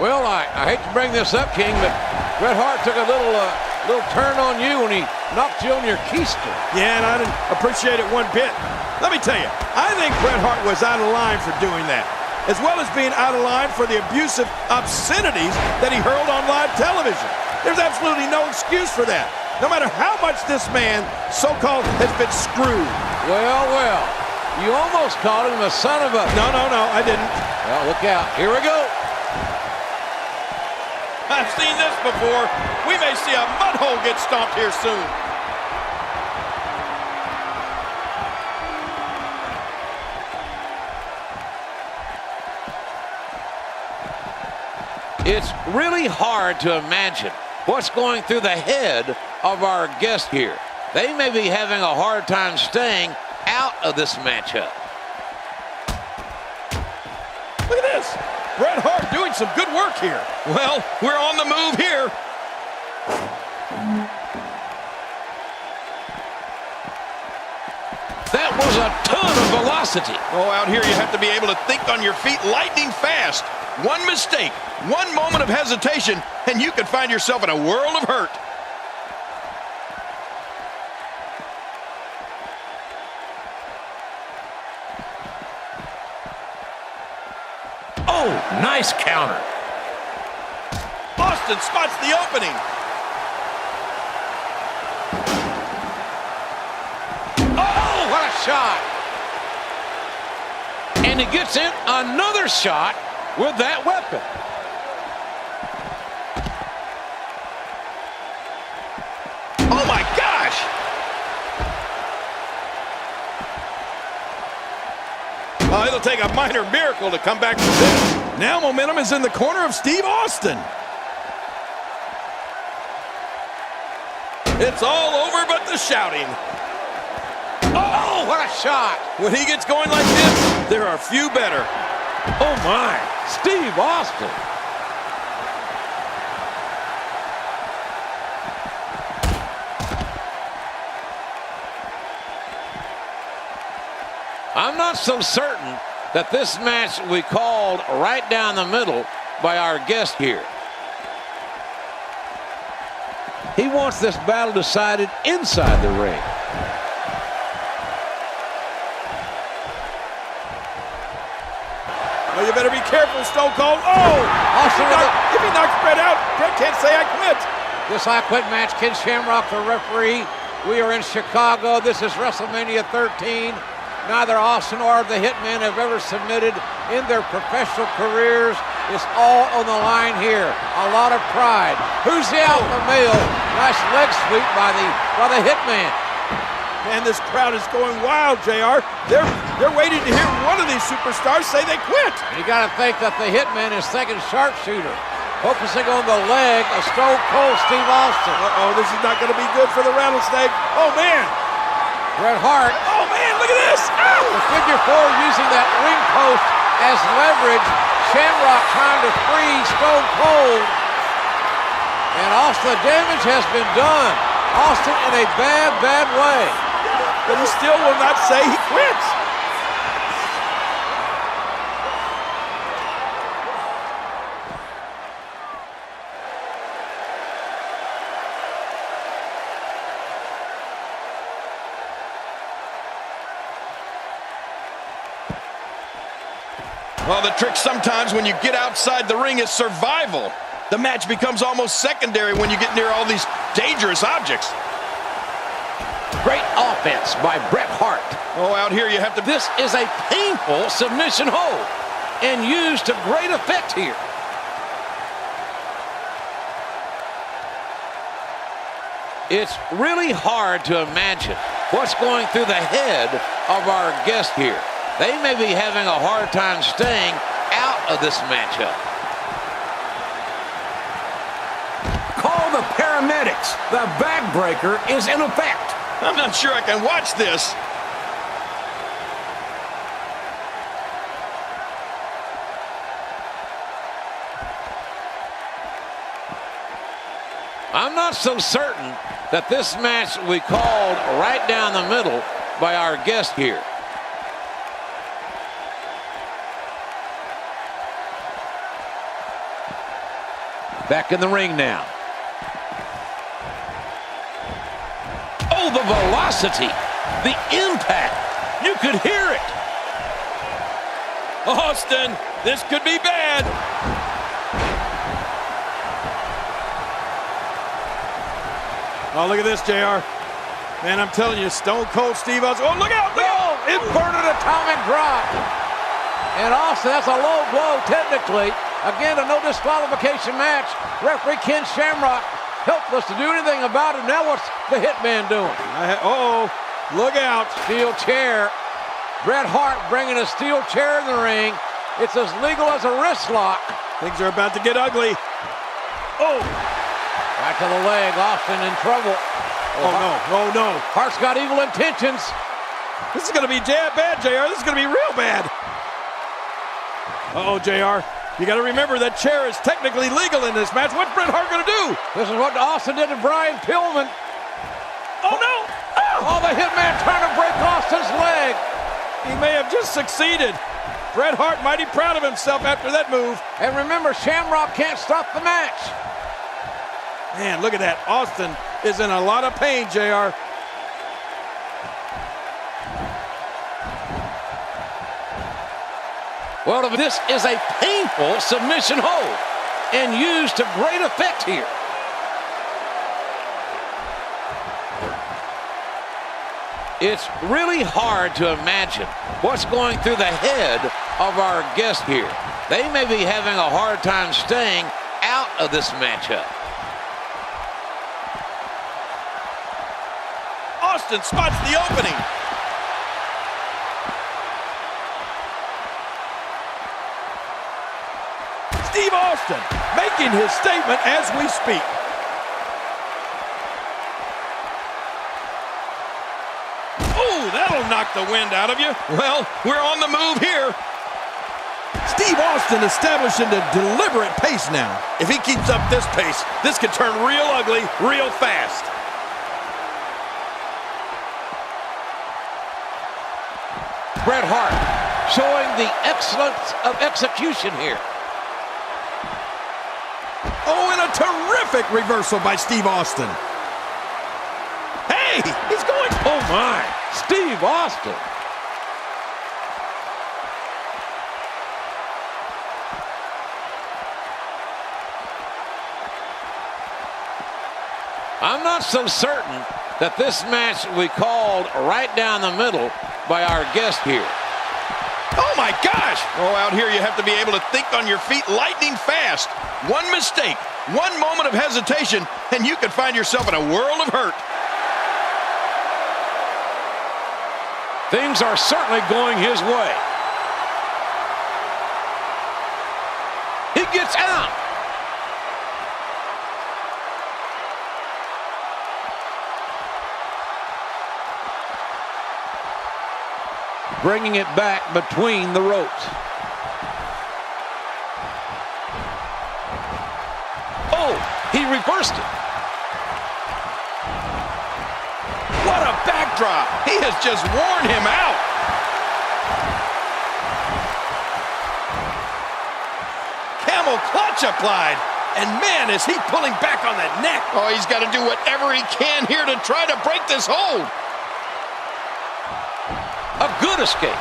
Well, I hate to bring this up, King, but Bret Hart took a little turn on you when he knocked you on your keister. Yeah, and I didn't appreciate it one bit. Let me tell you, I think Bret Hart was out of line for doing that, as well as being out of line for the abusive obscenities that he hurled on live television. There's absolutely no excuse for that, no matter how much this man, so-called, has been screwed. Well, you almost called him a son of a... No, I didn't. Well, look out. Here we go. I've seen this before. We may see a mud hole get stomped here soon. It's really hard to imagine what's going through the head of our guest here. They may be having a hard time staying out of this matchup. Look at this. Bret Hart doing some good work here. Well, we're on the move here. That was a ton of velocity. Oh, out here you have to be able to think on your feet lightning fast. One mistake, one moment of hesitation, and you could find yourself in a world of hurt. Oh, nice counter. Austin spots the opening. Oh, what a shot. And he gets in another shot with that weapon. Oh, my gosh. Oh, it'll take a minor miracle to come back from this. Now momentum is in the corner of Steve Austin. It's all over but the shouting. Oh, what a shot. When he gets going like this, there are few better. Oh, my. Steve Austin. I'm not so certain that this match will be called right down the middle by our guest here. He wants this battle decided inside the ring. Well, you better be careful, Stone Cold. Oh! If he knocks Bret out, Bret can't say I quit. This I Quit match, Ken Shamrock, the referee. We are in Chicago. This is WrestleMania 13. Neither Austin or the Hitman have ever submitted in their professional careers. It's all on the line here. A lot of pride. Who's the alpha male? Nice leg sweep by the Hitman. Man, this crowd is going wild, JR. They're waiting to hear one of these superstars say they quit. You got to think that the Hitman is thinking sharpshooter, focusing on the leg of Stone Cold Steve Austin. Uh-oh, this is not going to be good for the Rattlesnake. Oh, man. Bret Hart. Oh, man, look at this. Ow! The figure four using that ring post as leverage. Shamrock trying to free Stone Cold. And Austin, the damage has been done. Austin in a bad, bad way. But he still will not say he quits. Well, the trick sometimes when you get outside the ring is survival. The match becomes almost secondary when you get near all these dangerous objects. Great offense by Bret Hart. Oh, out here you have to... This is a painful submission hold and used to great effect here. It's really hard to imagine what's going through the head of our guest here. They may be having a hard time staying out of this matchup. Call the paramedics. The backbreaker is in effect. I'm not sure I can watch this. I'm not so certain that this match will be called right down the middle by our guest here. Back in the ring now. Oh, the velocity, the impact. You could hear it. Austin, this could be bad. Oh, look at this, JR. Man, I'm telling you, Stone Cold Steve Austin. Oh, look out! Look out! Inverted atomic drop. And Austin, that's a low blow technically. Again, a no disqualification match. Referee Ken Shamrock helpless to do anything about it. Now what's the Hitman doing? Look out. Steel chair. Bret Hart bringing a steel chair in the ring. It's as legal as a wrist lock. Things are about to get ugly. Oh! Back to the leg. Austin in trouble. Oh, no. Hart's got evil intentions. This is going to be bad, JR. This is going to be real bad. Uh-oh, JR. You got to remember that chair is technically legal in this match. What's Bret Hart going to do? This is what Austin did to Brian Pillman. Oh, no! Oh, the Hitman trying to break Austin's leg. He may have just succeeded. Bret Hart mighty proud of himself after that move. And remember, Shamrock can't stop the match. Man, look at that. Austin is in a lot of pain, JR. Well, this is a painful submission hold and used to great effect here. It's really hard to imagine what's going through the head of our guest here. They may be having a hard time staying out of this matchup. Austin spots the opening. Steve Austin making his statement as we speak. Oh, that'll knock the wind out of you. Well, we're on the move here. Steve Austin establishing a deliberate pace now. If he keeps up this pace, this could turn real ugly real fast. Bret Hart showing the excellence of execution here. Oh, and a terrific reversal by Steve Austin. Hey, he's going. Oh my, Steve Austin. I'm not so certain that this match will be called right down the middle by our guest here. Oh my gosh! Oh, out here you have to be able to think on your feet lightning fast. One mistake, one moment of hesitation, and you could find yourself in a world of hurt. Things are certainly going his way. He gets out. Bringing it back between the ropes. Oh, he reversed it. What a backdrop. He has just worn him out. Camel clutch applied. And man, is he pulling back on that neck. Oh, he's got to do whatever he can here to try to break this hold. A good escape.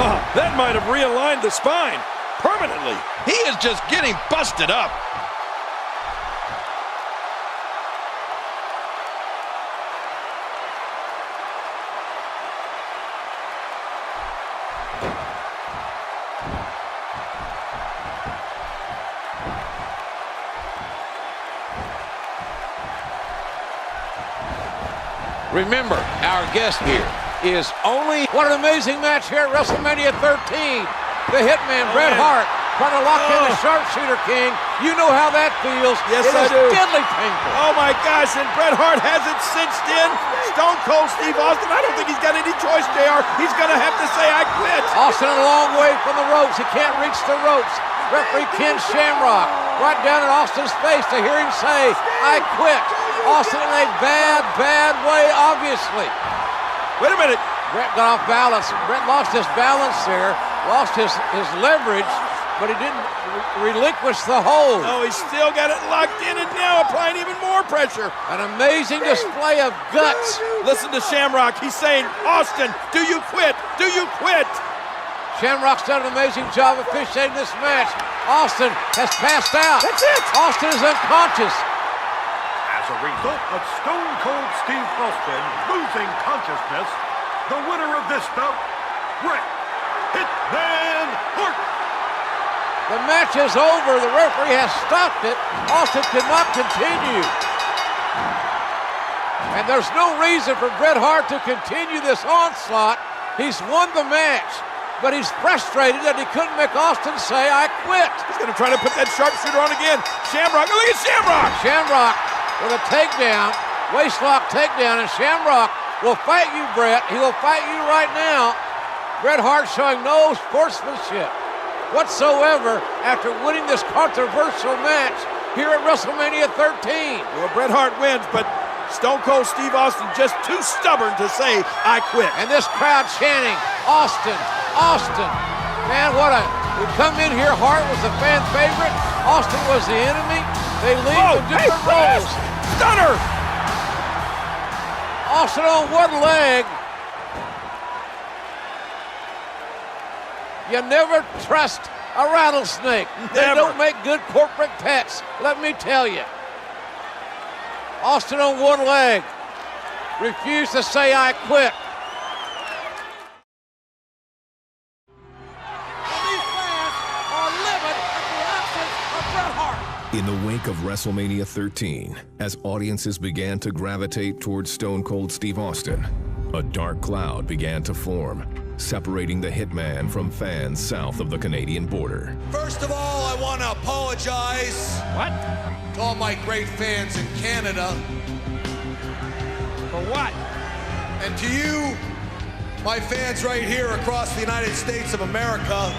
Oh, that might have realigned the spine permanently. He is just getting busted up. Remember, our guest here is only what an amazing match here at WrestleMania 13. The Hitman, Bret Hart, trying to lock in the Sharpshooter King. You know how that feels. Yes, I do. It is deadly painful. Oh my gosh, and Bret Hart has it cinched in. Stone Cold Steve Austin, I don't think he's got any choice, JR. He's going to have to say, I quit. Austin a long way from the ropes. He can't reach the ropes. Referee Ken Shamrock right down in Austin's face to hear him say, I quit. Austin in a bad, bad way, obviously. Wait a minute. Bret got off balance. Bret lost his balance there. lost his leverage, but he didn't relinquish the hold. Oh, he's still got it locked in and now applying even more pressure. An amazing display of guts. Listen to Shamrock. He's saying, Austin, do you quit? Do you quit? Shamrock's done an amazing job officiating this match. Austin has passed out. That's it. Austin is unconscious. As a result of Stone Cold Steve Austin losing consciousness, the winner of this bout, Bret Hitman Hart. The match is over. The referee has stopped it. Austin cannot continue. And there's no reason for Bret Hart to continue this onslaught. He's won the match, but he's frustrated that he couldn't make Austin say, I quit. He's going to try to put that sharpshooter on again. Shamrock, look at Shamrock. Shamrock with a takedown, waistlock takedown, and Shamrock will fight you, Bret. He will fight you right now. Bret Hart showing no sportsmanship whatsoever after winning this controversial match here at WrestleMania 13. Well, Bret Hart wins, but Stone Cold Steve Austin just too stubborn to say, I quit. And this crowd chanting, Austin, Austin. Man, we come in here, Hart was the fan favorite. Austin was the enemy. They leave in different roles. Stunner! Austin on one leg. You never trust a rattlesnake. They don't make good corporate pets, let me tell you. Austin on one leg. Refused to say, I quit. These fans are livid at the absence of Bret Hart. In the wake of WrestleMania 13, as audiences began to gravitate towards Stone Cold Steve Austin, a dark cloud began to form, separating the Hitman from fans south of the Canadian border. First of all, I want to apologize to all my great fans in Canada. For what? And to you, my fans right here across the United States of America,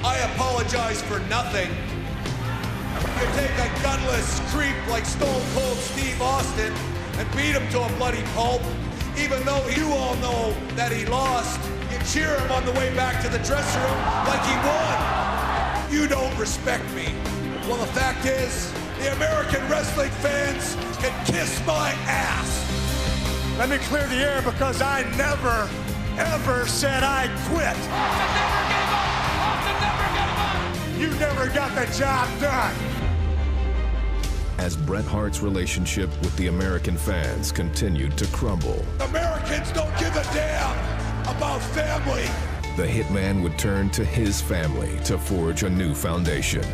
I apologize for nothing. You take a gutless creep like Stone Cold Steve Austin and beat him to a bloody pulp, even though you all know that he lost. You cheer him on the way back to the dressing room like he won. You don't respect me. Well, the fact is, the American wrestling fans can kiss my ass. Let me clear the air because I never, ever said I quit. Austin never gave up. Austin never gave up. You never got the job done. As Bret Hart's relationship with the American fans continued to crumble, Americans don't give a damn about family. the Hitman would turn to his family to forge a new foundation.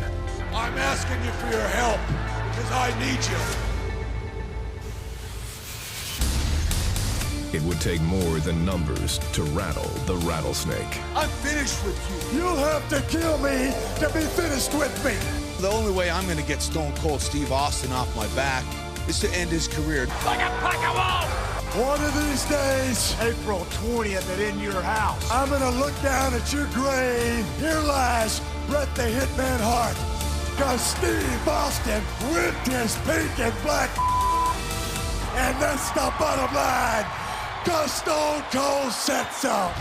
I'm asking you for your help because I need you. It would take more than numbers to rattle the rattlesnake. I'm finished with you. You'll have to kill me to be finished with me. The only way I'm going to get Stone Cold Steve Austin off my back is to end his career. Like a pack of wolves. One of these days, April 20th at In Your House, I'm gonna look down at your grave. Here lies Bret the Hitman Hart. Cause Steve Austin whipped his pink and black. And that's the bottom line. Cause Stone Cold said so.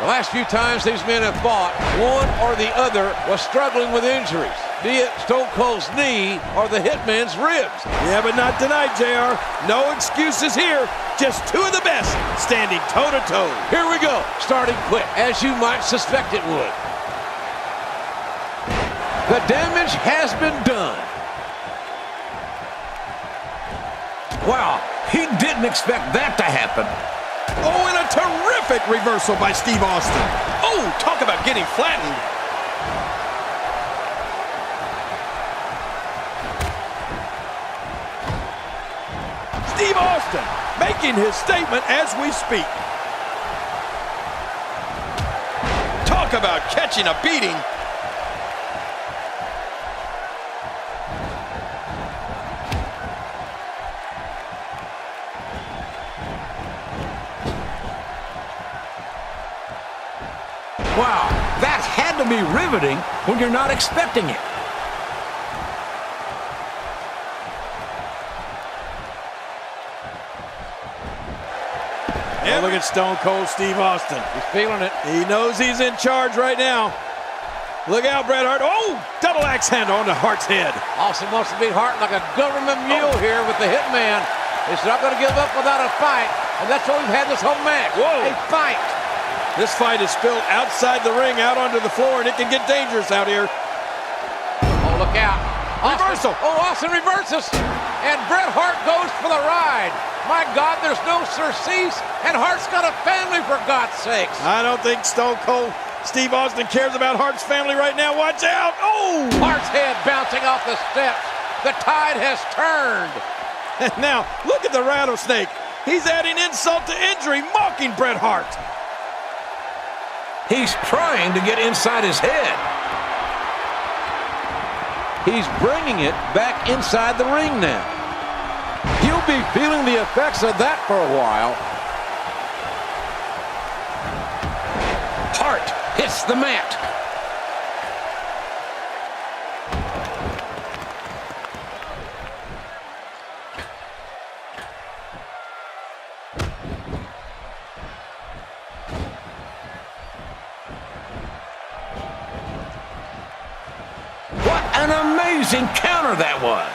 The last few times these men have fought, one or the other was struggling with injuries, be it Stone Cold's knee or the Hitman's ribs. Yeah, but not tonight, JR. No excuses here. Just two of the best standing toe-to-toe. Here we go, starting quick, as you might suspect it would. The damage has been done. Wow, he didn't expect that to happen. Oh, and a terrific reversal by Steve Austin. Oh, talk about getting flattened. Steve Austin making his statement as we speak. Talk about catching a beating. Wow, that had to be riveting when you're not expecting it. Yeah, look at Stone Cold Steve Austin. He's feeling it. He knows he's in charge right now. Look out, Bret Hart. Oh, double axe handle on the Hart's head. Austin wants to beat Hart like a government mule here with the Hitman. He's not going to give up without a fight, and that's what we've had this whole match. Whoa. A fight. This fight is spilled outside the ring, out onto the floor, and it can get dangerous out here. Oh, look out. Reversal. Oh, Austin reverses, and Bret Hart goes for the ride. My God, there's no surcease, and Hart's got a family, for God's sakes. I don't think Stone Cold Steve Austin cares about Hart's family right now. Watch out. Oh! Hart's head bouncing off the steps. The tide has turned. And now, look at the rattlesnake. He's adding insult to injury, mocking Bret Hart. He's trying to get inside his head. He's bringing it back inside the ring now. He'll be feeling the effects of that for a while. Hart hits the mat. What an amazing counter that was.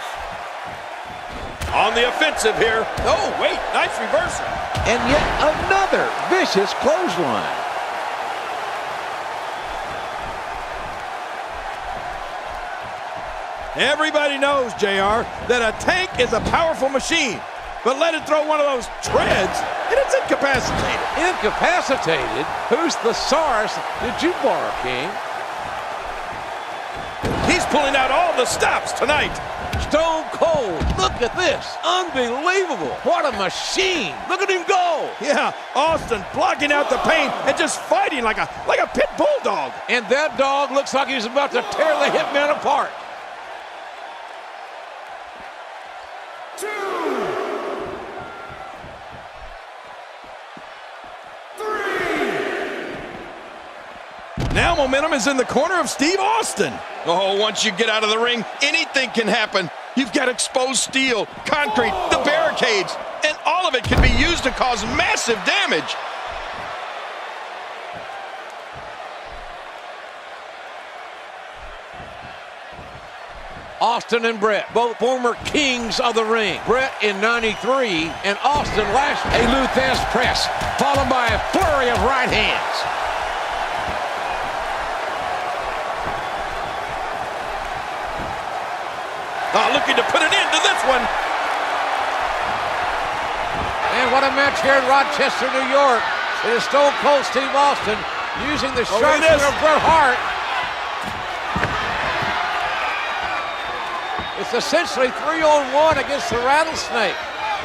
On the offensive here. Oh, wait, nice reversal. And yet another vicious clothesline. Everybody knows, JR, that a tank is a powerful machine. But let it throw one of those treads, and it's incapacitated. Incapacitated? Whose thesaurus did you borrow, King? He's pulling out all the stops tonight. Stone Cold, look at this. Unbelievable. What a machine. Look at him go. Yeah, Austin blocking out the pain and just fighting like a pit bulldog. And that dog looks like he's about to tear the Hitman apart. Now momentum is in the corner of Steve Austin. Oh, once you get out of the ring, anything can happen. You've got exposed steel, concrete, the barricades, and all of it can be used to cause massive damage. Austin and Bret, both former kings of the ring. Bret in '93 and Austin last. A Luthez press, followed by a flurry of right hands. Looking to put an end to this one. And what a match here in Rochester, New York. It is Stone Cold Steve Austin using the sharpshooter of Bret Hart. It's essentially 3-on-1 against the Rattlesnake.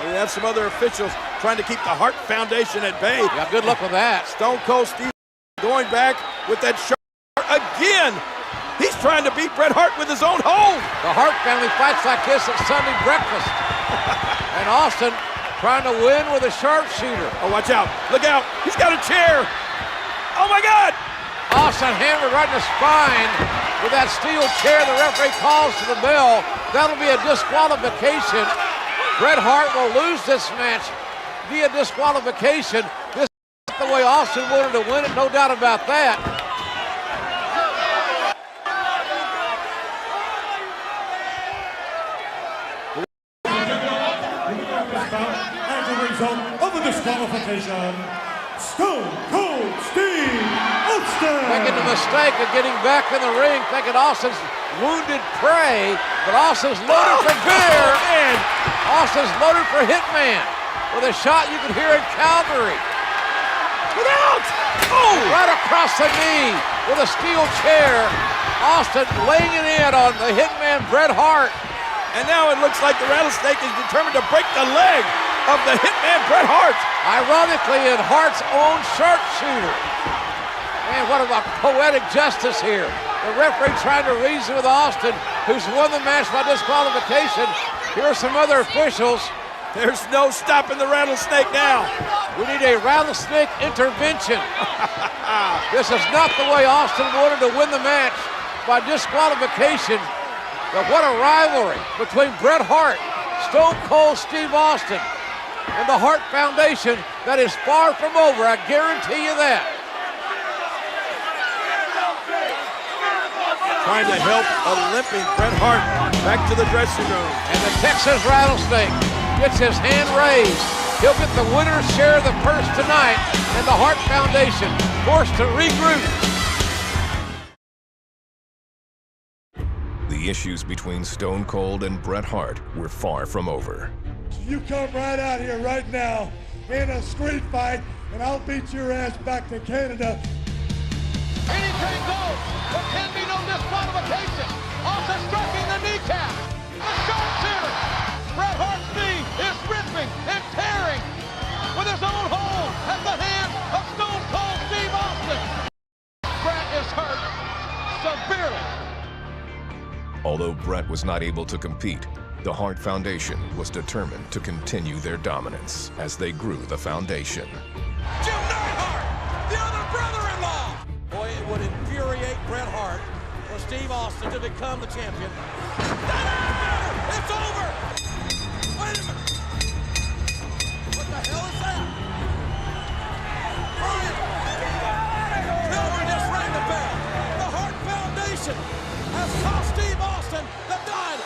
We have some other officials trying to keep the Hart Foundation at bay. Yeah, good luck with that. Stone Cold Steve going back with that shot again. He's trying to beat Bret Hart with his own hold. The Hart family fights like this at Sunday breakfast. And Austin trying to win with a sharpshooter. Oh, watch out. Look out. He's got a chair. Oh, my God. Austin hammered right in the spine with that steel chair. The referee calls to the bell. That'll be a disqualification. Bret Hart will lose this match via disqualification. This is the way Austin wanted to win it, no doubt about that. As a result of the disqualification, Stone Cold Steve Austin. Making the mistake of getting back in the ring, thinking Austin's wounded prey, but Austin's loaded for beer, and Austin's loaded for Hitman. With a shot you can hear in Calgary. Look out! Oh! Right across the knee with a steel chair. Austin laying it in on the Hitman Bret Hart. And now it looks like the Rattlesnake is determined to break the leg of the Hitman Bret Hart. Ironically, in Hart's own sharpshooter. Man, what about poetic justice here? The referee trying to reason with Austin, who's won the match by disqualification. Here are some other officials. There's no stopping the Rattlesnake now. We need a rattlesnake intervention. This is not the way Austin wanted to win the match, by disqualification. But what a rivalry between Bret Hart, Stone Cold Steve Austin, and the Hart Foundation that is far from over, I guarantee you that. Trying to help a limping Bret Hart back to the dressing room. And the Texas Rattlesnake gets his hand raised. He'll get the winner's share of the purse tonight, and the Hart Foundation forced to regroup. The issues between Stone Cold and Bret Hart were far from over. You come right out here right now in a street fight, and I'll beat your ass back to Canada. Anything goes. There can be no disqualification. Austin striking the kneecap. The sharpshooter. Bret Hart's knee is ripping and tearing with his own hole at the hands of Stone Cold Steve Austin. Bret is hurt severely. Although Bret was not able to compete, the Hart Foundation was determined to continue their dominance as they grew the foundation. Jim Neidhart, the other brother-in-law. Boy, it would infuriate Bret Hart for Steve Austin to become the champion. It's over. Wait a minute. What the hell is that? Brian! Silver just rang the bell. The Hart Foundation has cost Steve Austin the title.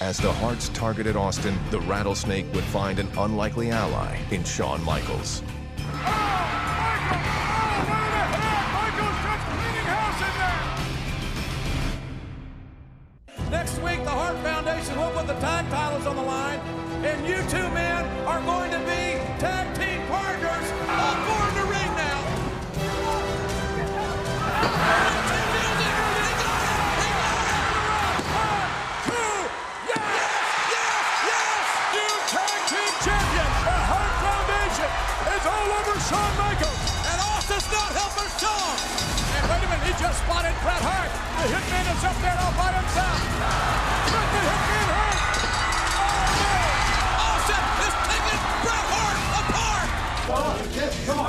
As the Harts targeted Austin, the Rattlesnake would find an unlikely ally in Shawn Michaels. Next week, the Hart Foundation will put the tag titles on the line, and you two men are going to be tag team partners. All four in the ring now. Shawn Michaels. And Austin's not helping Shawn. And wait a minute, he just spotted Bret Hart. The Hitman is up there all by himself. Bret the Hitman Hart. Oh, no. Austin is taking Bret Hart apart. Come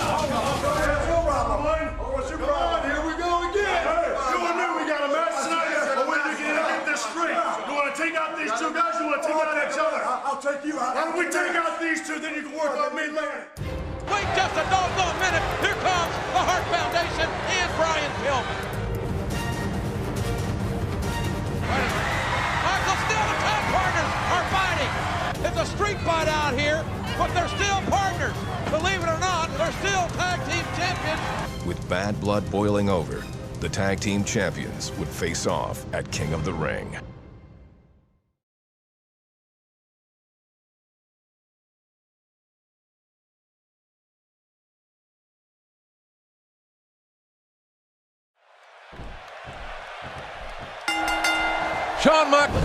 on, here we go again. Hey, you and me, we got a match tonight. But when you get this straight, you want to take out these two guys, you want to take out each other. I'll take you out. When we take out these two, then you can work on me later. Wait just a doggone minute. Here comes the Hart Foundation and Brian Pillman. Michael, still the tag partners are fighting. It's a street fight out here, but they're still partners. Believe it or not, they're still tag team champions. With bad blood boiling over, the tag team champions would face off at King of the Ring. Shawn Michaels